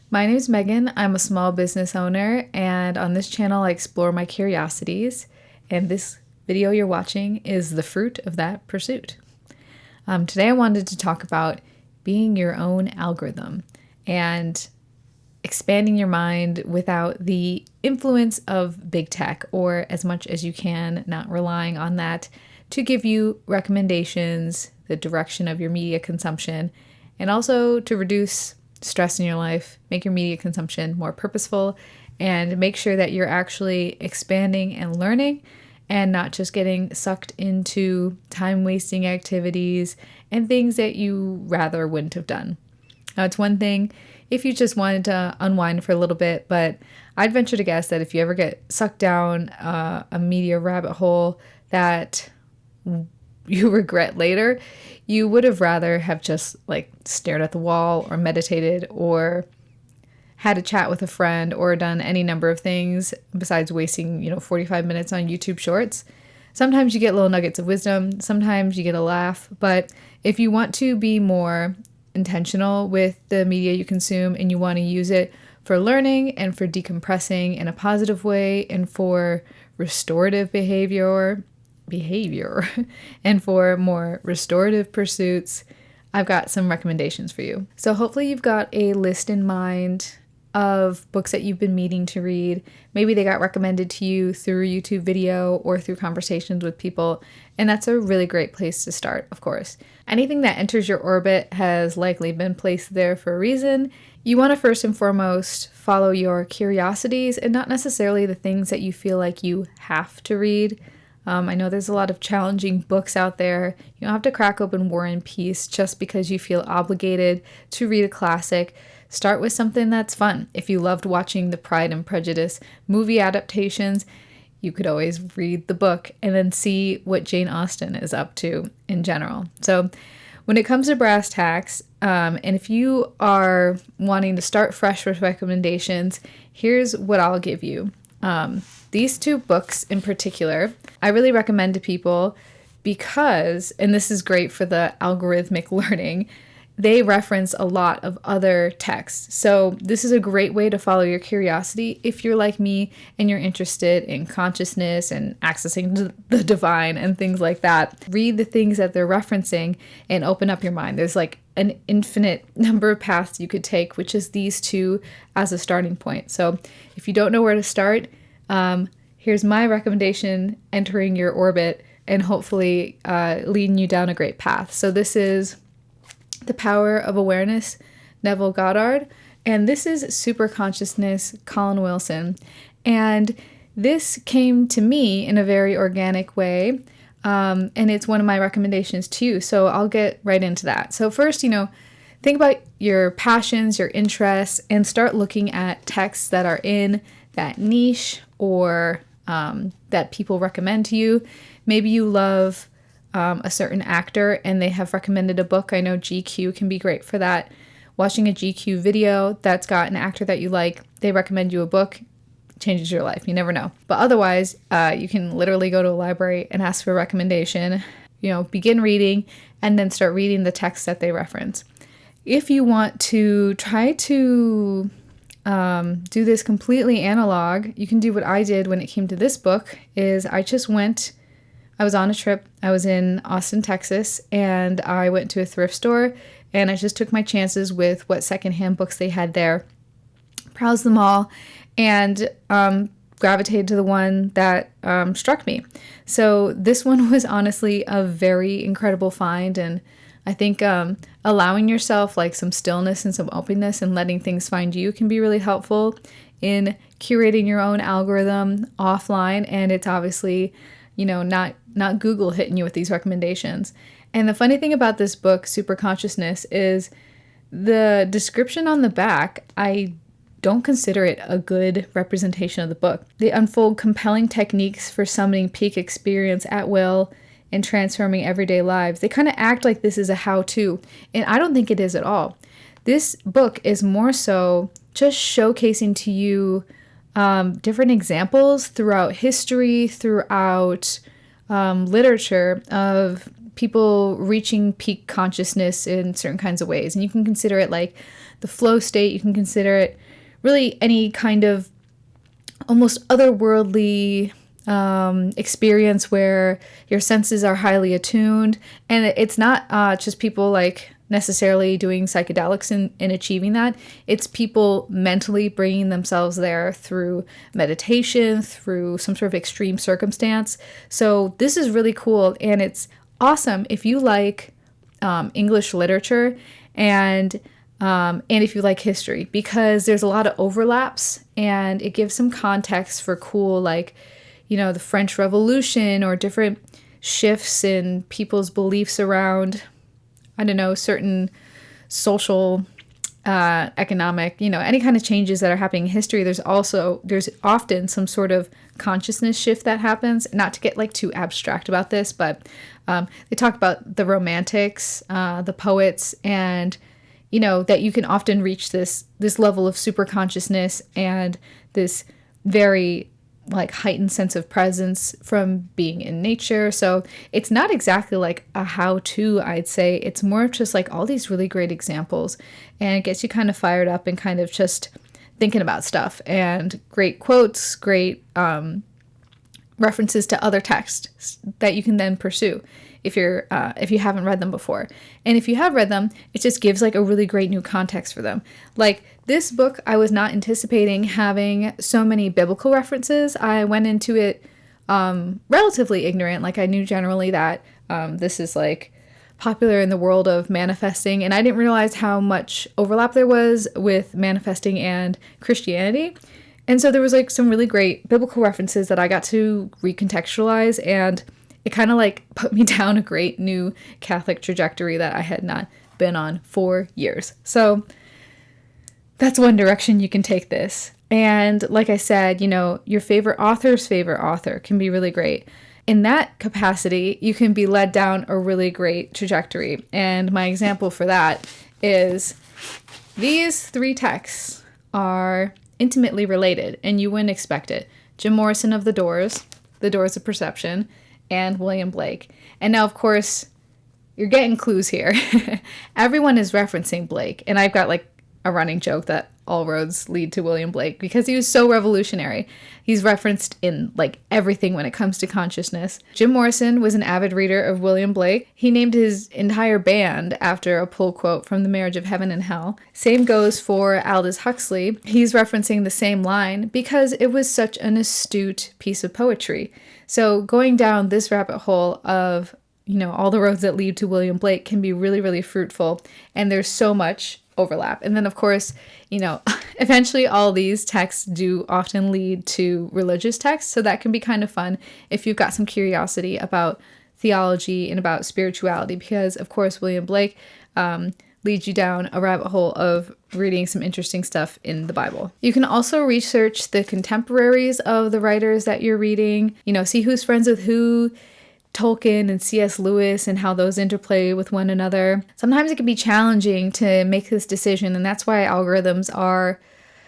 My name is Megan. I'm a small business owner, and on this channel, I explore my curiosities. And this video you're watching is the fruit of that pursuit. Today, I wanted to talk about being your own algorithm and expanding your mind without the influence of big tech, or as much as you can, not relying on that to give you recommendations, the direction of your media consumption, and also to reduce stress in your life, make your media consumption more purposeful, and make sure that you're actually expanding and learning and not just getting sucked into time-wasting activities and things that you rather wouldn't have done. Now, it's one thing if you just wanted to unwind for a little bit, but I'd venture to guess that if you ever get sucked down a media rabbit hole that you regret later, you would have rather have just stared at the wall or meditated or had a chat with a friend or done any number of things besides wasting 45 minutes on YouTube shorts. Sometimes you get little nuggets of wisdom, sometimes you get a laugh, but if you want to be more intentional with the media you consume and you want to use it for learning and for decompressing in a positive way and for restorative behavior and for more restorative pursuits, I've got some recommendations for you. So hopefully you've got a list in mind of books that you've been meaning to read. Maybe they got recommended to you through a YouTube video or through conversations with people, and that's a really great place to start, of course. Anything that enters your orbit has likely been placed there for a reason. You want to first and foremost follow your curiosities and not necessarily the things that you feel like you have to read. I know there's a lot of challenging books out there. You don't have to crack open War and Peace just because you feel obligated to read a classic. Start with something that's fun. If you loved watching the Pride and Prejudice movie adaptations, you could always read the book and then see what Jane Austen is up to in general. So when it comes to brass tacks, and if you are wanting to start fresh with recommendations, here's what I'll give you. These two books in particular, I really recommend to people because, and this is great for the algorithmic learning, they reference a lot of other texts. So this is a great way to follow your curiosity if you're like me and you're interested in consciousness and accessing the divine and things like that. Read the things that they're referencing and open up your mind. There's an infinite number of paths you could take, which is these two as a starting point. So if you don't know where to start, here's my recommendation entering your orbit and hopefully leading you down a great path. So this is The Power of Awareness, Neville Goddard, and this is Super Consciousness, Colin Wilson. And this came to me in a very organic way, and it's one of my recommendations to you. So I'll get right into that. So first, think about your passions, your interests, and start looking at texts that are in that niche or that people recommend to you. Maybe you love a certain actor and they have recommended a book. I know GQ can be great for that. Watching a GQ video that's got an actor that you like, they recommend you a book, changes your life. You never know. But otherwise, you can literally go to a library and ask for a recommendation, begin reading, and then start reading the text that they reference. If you want to try to do this completely analog, you can do what I did when it came to this book, is I was on a trip. I was in Austin, Texas, and I went to a thrift store, and I just took my chances with what secondhand books they had there, browsed them all, and gravitated to the one that struck me. So this one was honestly a very incredible find, and I think allowing yourself some stillness and some openness and letting things find you can be really helpful in curating your own algorithm offline, and it's obviously not Google hitting you with these recommendations. And the funny thing about this book, Super Consciousness, is the description on the back, I don't consider it a good representation of the book. They unfold compelling techniques for summoning peak experience at will and transforming everyday lives. They kind of act like this is a how-to, and I don't think it is at all. This book is more so just showcasing to you different examples throughout history, throughout literature of people reaching peak consciousness in certain kinds of ways. And you can consider it like the flow state. You can consider it really any kind of almost otherworldly experience where your senses are highly attuned. And it's not just people like necessarily doing psychedelics and achieving that. It's people mentally bringing themselves there through meditation, through some sort of extreme circumstance. So this is really cool, and it's awesome if you like English literature and if you like history, because there's a lot of overlaps, and it gives some context for cool, like, the French Revolution or different shifts in people's beliefs around, I don't know, certain social, economic, any kind of changes that are happening in history. There's often some sort of consciousness shift that happens. Not to get like too abstract about this, but they talk about the romantics, the poets, and that you can often reach this level of super consciousness and this very like heightened sense of presence from being in nature. So it's not exactly like a how-to, I'd say. It's more of just like all these really great examples, and it gets you kind of fired up and kind of just thinking about stuff, and great quotes, great references to other texts that you can then pursue if you haven't read them before. And if you have read them, it just gives like a really great new context for them. Like this book, I was not anticipating having so many biblical references. I went into it relatively ignorant. Like I knew generally that this is like popular in the world of manifesting, and I didn't realize how much overlap there was with manifesting and Christianity. And so there was like some really great biblical references that I got to recontextualize, and it kind of like put me down a great new Catholic trajectory that I had not been on for years. So that's one direction you can take this. And like I said, your favorite author's favorite author can be really great. In that capacity, you can be led down a really great trajectory. And my example for that is these 3 texts are intimately related, and you wouldn't expect it. Jim Morrison of The Doors of Perception, and William Blake. And now, of course, you're getting clues here. Everyone is referencing Blake, and I've got like a running joke that all roads lead to William Blake because he was so revolutionary. He's referenced in like everything when it comes to consciousness. Jim Morrison was an avid reader of William Blake. He named his entire band after a pull quote from The Marriage of Heaven and Hell. Same goes for Aldous Huxley. He's referencing the same line because it was such an astute piece of poetry. So going down this rabbit hole of, all the roads that lead to William Blake can be really, really fruitful. And there's so much overlap. And then, of course, eventually all these texts do often lead to religious texts. So that can be kind of fun if you've got some curiosity about theology and about spirituality, because, of course, William Blake leads you down a rabbit hole of reading some interesting stuff in the Bible. You can also research the contemporaries of the writers that you're reading, see who's friends with who, Tolkien and C.S. Lewis, and how those interplay with one another. Sometimes it can be challenging to make this decision, and that's why algorithms are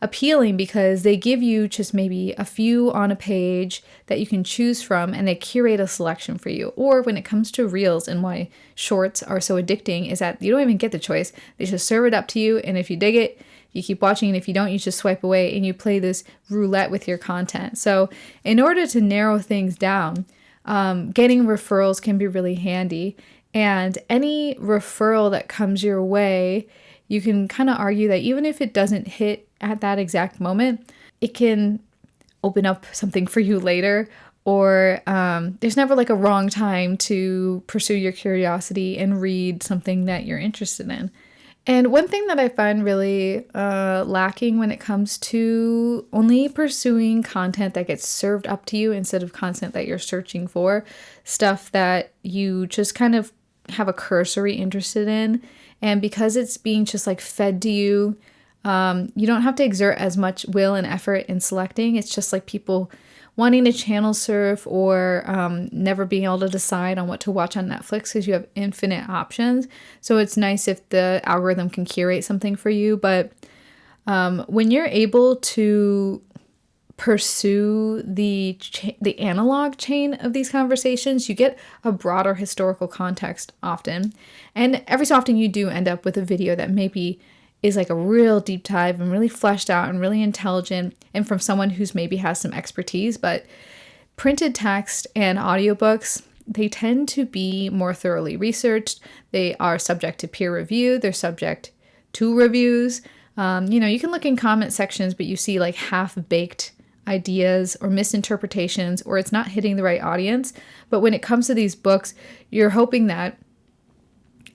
appealing, because they give you just maybe a few on a page that you can choose from, and they curate a selection for you. Or when it comes to reels, and why shorts are so addicting, is that you don't even get the choice. They just serve it up to you, and if you dig it, you keep watching, and if you don't, you just swipe away, and you play this roulette with your content. So in order to narrow things down, getting referrals can be really handy, and any referral that comes your way, you can kind of argue that even if it doesn't hit at that exact moment, it can open up something for you later, or there's never like a wrong time to pursue your curiosity and read something that you're interested in. And one thing that I find really lacking when it comes to only pursuing content that gets served up to you instead of content that you're searching for, stuff that you just kind of have a cursory interested in, and because it's being just like fed to you, you don't have to exert as much will and effort in selecting. It's just like people wanting to channel surf, or never being able to decide on what to watch on Netflix because you have infinite options. So it's nice if the algorithm can curate something for you. But when you're able to pursue the analog chain of these conversations, you get a broader historical context often. And every so often you do end up with a video that maybe is like a real deep dive and really fleshed out and really intelligent and from someone who's maybe has some expertise. But printed text and audiobooks, they tend to be more thoroughly researched. They are subject to peer review. They're subject to reviews. You can look in comment sections, but you see like half-baked ideas or misinterpretations, or it's not hitting the right audience. But when it comes to these books, you're hoping that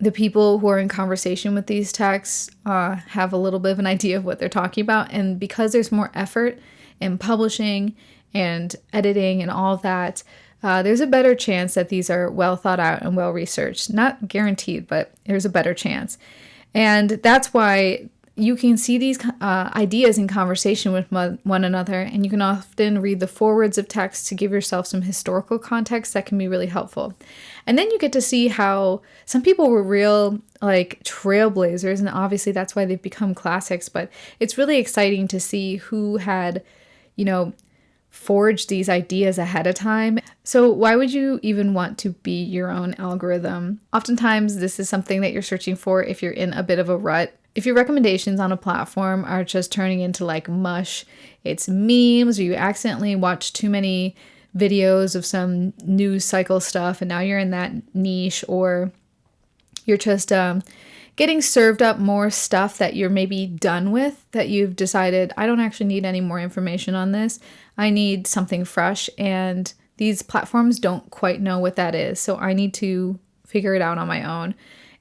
the people who are in conversation with these texts have a little bit of an idea of what they're talking about. And because there's more effort in publishing and editing and all of that, there's a better chance that these are well thought out and well researched. Not guaranteed, but there's a better chance. And that's why you can see these ideas in conversation with one another, and you can often read the forewords of text to give yourself some historical context that can be really helpful. And then you get to see how some people were real like trailblazers, and obviously that's why they've become classics, but it's really exciting to see who had, forged these ideas ahead of time. So why would you even want to be your own algorithm? Oftentimes this is something that you're searching for if you're in a bit of a rut. If your recommendations on a platform are just turning into like mush, it's memes, or you accidentally watch too many videos of some news cycle stuff and now you're in that niche, or you're just getting served up more stuff that you're maybe done with, that you've decided, I don't actually need any more information on this. I need something fresh, and these platforms don't quite know what that is. So I need to figure it out on my own.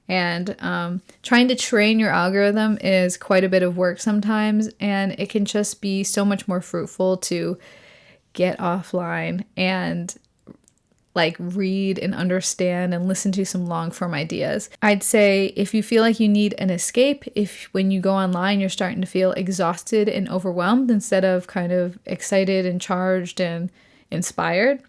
And trying to train your algorithm is quite a bit of work sometimes, and it can just be so much more fruitful to get offline and like read and understand and listen to some long form ideas. I'd say if you feel like you need an escape, if when you go online you're starting to feel exhausted and overwhelmed instead of kind of excited and charged and inspired,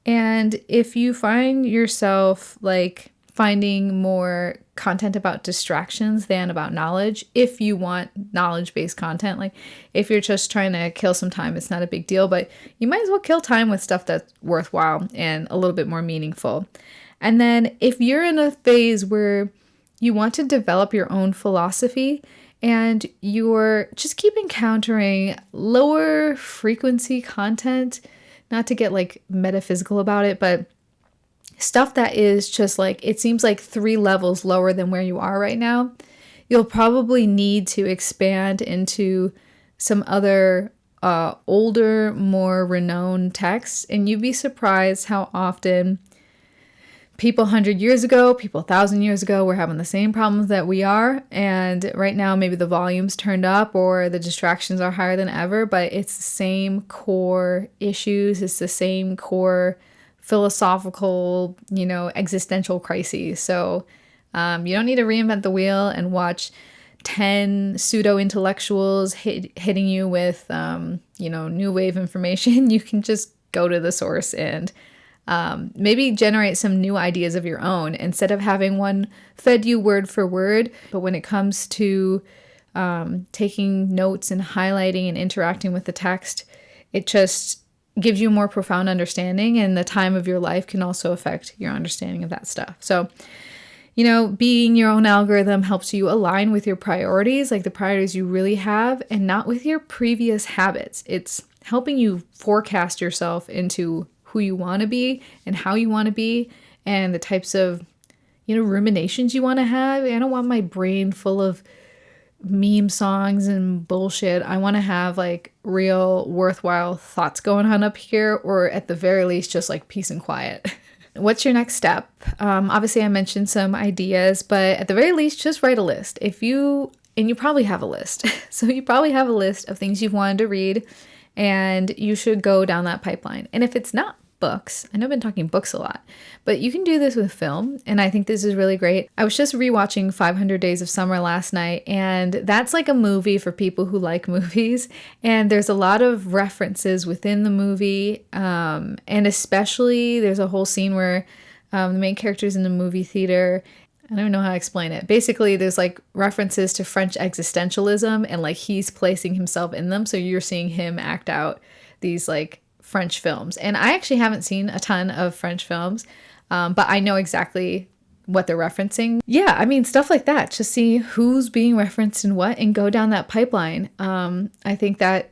and if you find yourself like finding more content about distractions than about knowledge, if you want knowledge-based content, like if you're just trying to kill some time, it's not a big deal, but you might as well kill time with stuff that's worthwhile and a little bit more meaningful. And then if you're in a phase where you want to develop your own philosophy and you're just keep encountering lower frequency content, not to get like metaphysical about it, but stuff that is just like, it seems like 3 levels lower than where you are right now, you'll probably need to expand into some other older, more renowned texts. And you'd be surprised how often people 100 years ago, people 1,000 years ago were having the same problems that we are. And right now, maybe the volume's turned up or the distractions are higher than ever, but it's the same core issues. It's the same core philosophical, existential crises. So you don't need to reinvent the wheel and watch 10 pseudo-intellectuals hitting you with, new wave information. You can just go to the source and maybe generate some new ideas of your own instead of having one fed you word for word. But when it comes to taking notes and highlighting and interacting with the text, it just gives you a more profound understanding, and the time of your life can also affect your understanding of that stuff. So, being your own algorithm helps you align with your priorities, like the priorities you really have, and not with your previous habits. It's helping you forecast yourself into who you want to be and how you want to be and the types of, ruminations you want to have. I don't want my brain full of meme songs and bullshit. I want to have like real worthwhile thoughts going on up here, or at the very least just like peace and quiet. What's your next step? Obviously I mentioned some ideas, but at the very least just write a list. And you probably have a list. So you probably have a list of things you've wanted to read, and you should go down that pipeline. And if it's not books, I know I've been talking books a lot, but you can do this with film, and I think this is really great. I was just rewatching 500 Days of Summer last night, and that's like a movie for people who like movies, and there's a lot of references within the movie, and especially there's a whole scene where the main character's in the movie theater. I don't know how to explain it. Basically, there's like references to French existentialism, and like he's placing himself in them, so you're seeing him act out these like French films. And I actually haven't seen a ton of French films, but I know exactly what they're referencing. Yeah, I mean, stuff like that. Just see who's being referenced and what, and go down that pipeline. I think that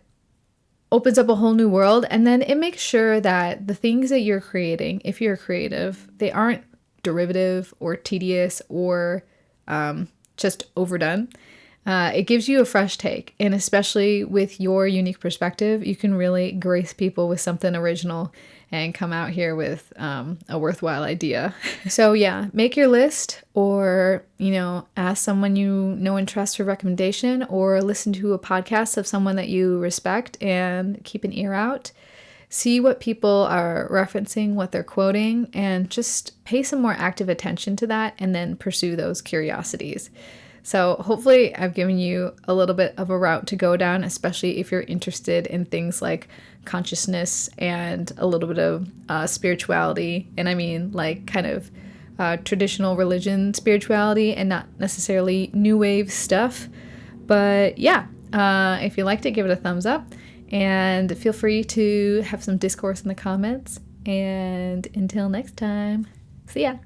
opens up a whole new world. And then it makes sure that the things that you're creating, if you're creative, they aren't derivative or tedious or just overdone. It gives you a fresh take. And especially with your unique perspective, you can really grace people with something original and come out here with a worthwhile idea. So yeah, make your list, or, ask someone you know and trust for recommendation, or listen to a podcast of someone that you respect and keep an ear out. See what people are referencing, what they're quoting, and just pay some more active attention to that, and then pursue those curiosities. So hopefully I've given you a little bit of a route to go down, especially if you're interested in things like consciousness and a little bit of spirituality. And I mean like kind of traditional religion spirituality, and not necessarily new wave stuff. But yeah, if you liked it, give it a thumbs up, and feel free to have some discourse in the comments. And until next time, see ya.